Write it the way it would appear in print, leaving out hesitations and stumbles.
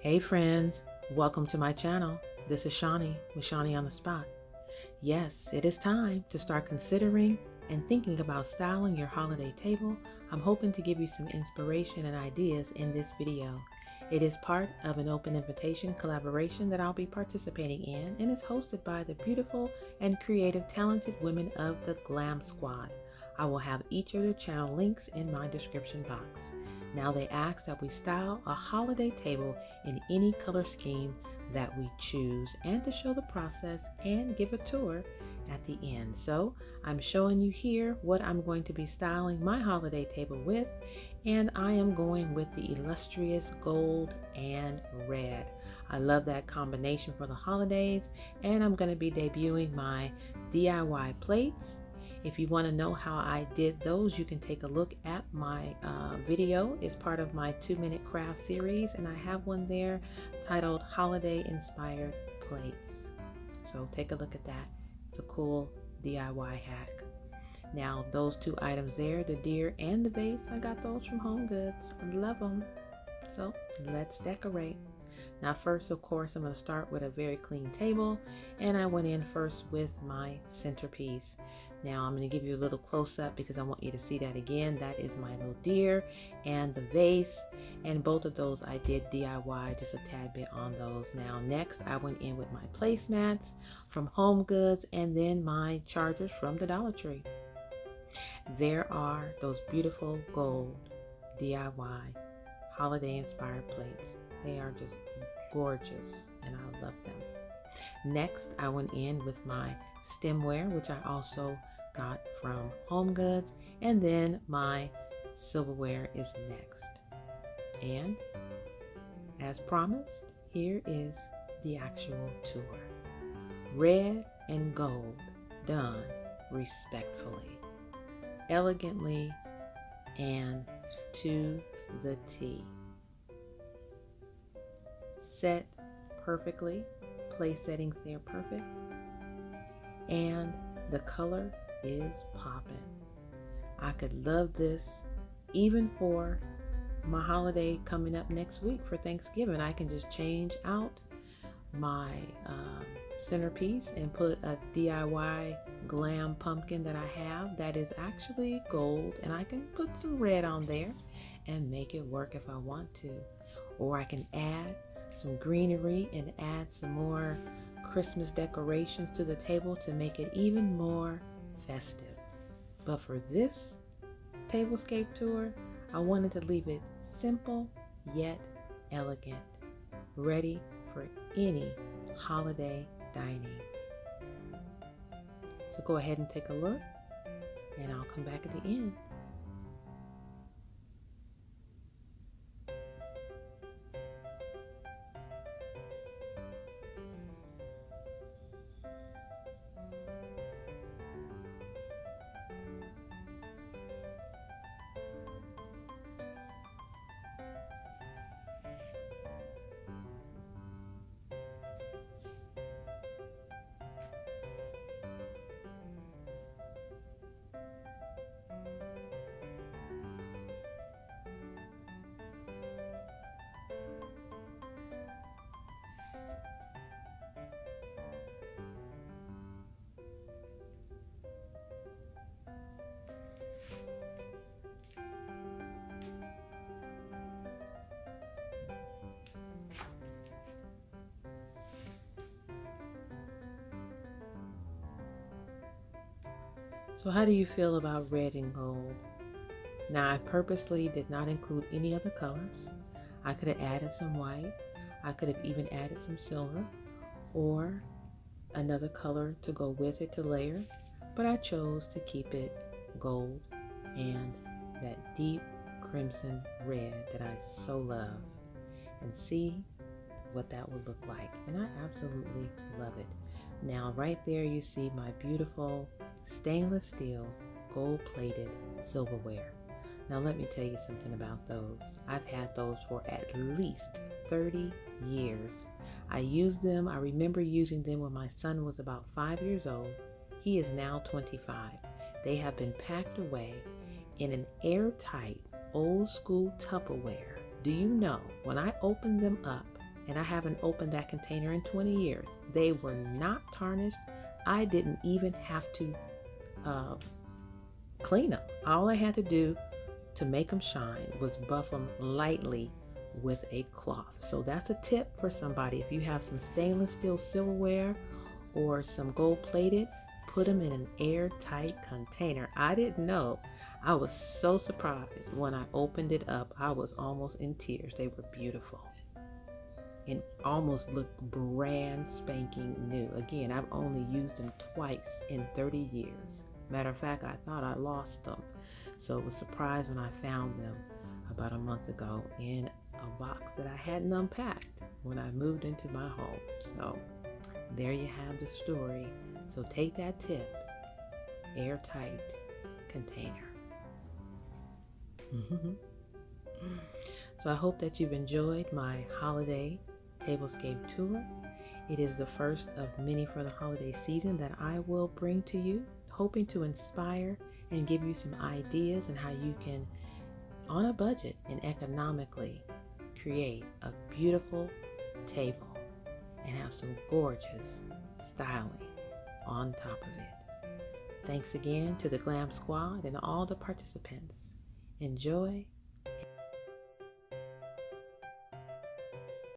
Hey friends, welcome to my channel. This is Shawnee with Shawnee on the Spot. Yes, it is time to start considering and thinking about styling your holiday table. I'm hoping to give you some inspiration and ideas in this video. It is part of an open invitation collaboration that I'll be participating in and is hosted by the beautiful and creative talented women of the Glam Squad. I will have each of their channel links in my description box. Now they ask that we style a holiday table in any color scheme that we choose and to show the process and give a tour at the end. So I'm showing you here what I'm going to be styling my holiday table with, and I am going with the illustrious gold and red. I love that combination for the holidays, and I'm going to be debuting my DIY plates. If you want to know how I did those, you can take a look at my video. It's part of my 2-minute craft series, and I have one there titled Holiday Inspired Plates. So take a look at that. It's a cool DIY hack. Now those two items there, the deer and the vase, I got those from Home Goods. I love them. So let's decorate. Now first, of course, I'm going to start with a very clean table, and I went in first with my centerpiece. Now I'm going to give you a little close-up because I want you to see that again. That is my little deer and the vase, and both of those I did DIY just a tad bit on those. Now next I went in with my placemats from Home Goods and then my chargers from the Dollar Tree. There are those beautiful gold DIY holiday inspired plates. They are just gorgeous and I love them. Next, I went in with my stemware, which I also got from Home Goods, and then my silverware is next. And as promised, here is the actual tour. Red and gold done respectfully, elegantly, and to the T. Set perfectly, place settings there perfect, and the color is popping. I could love this even for my holiday coming up next week for Thanksgiving. I can just change out my centerpiece and put a DIY glam pumpkin that I have that is actually gold, and I can put some red on there and make it work if I want to. Or I can add some greenery and add some more Christmas decorations to the table to make it even more festive. But for this tablescape tour, I wanted to leave it simple yet elegant, ready for any holiday dining. So go ahead and take a look, and I'll come back at the end. So how do you feel about red and gold? Now I purposely did not include any other colors. I could have added some white. I could have even added some silver or another color to go with it to layer, but I chose to keep it gold and that deep crimson red that I so love, and see what that would look like. And I absolutely love it. Now right there you see my beautiful stainless steel gold-plated silverware. Now let me tell you something about those. I've had those for at least 30 years. I used them, I remember using them when my son was about 5 years old. He is now 25. They have been packed away in an airtight old school Tupperware. Do you know, when I opened them up, and I haven't opened that container in 20 years. They were not tarnished. I didn't even have to clean them. All I had to do to make them shine was buff them lightly with a cloth. So that's a tip for somebody. If you have some stainless steel silverware or some gold plated, put them in an airtight container. I didn't know. I was so surprised when I opened it up. I was almost in tears. They were beautiful and almost looked brand spanking new. Again, I've only used them twice in 30 years. Matter of fact, I thought I lost them. So I was surprised when I found them about a month ago in a box that I hadn't unpacked when I moved into my home. So there you have the story. So take that tip, airtight container. So I hope that you've enjoyed my holiday tablescape tour. It is the first of many for the holiday season that I will bring to you, hoping to inspire and give you some ideas on how you can, on a budget and economically, create a beautiful table and have some gorgeous styling on top of it. Thanks again to the Glam Squad and all the participants. Enjoy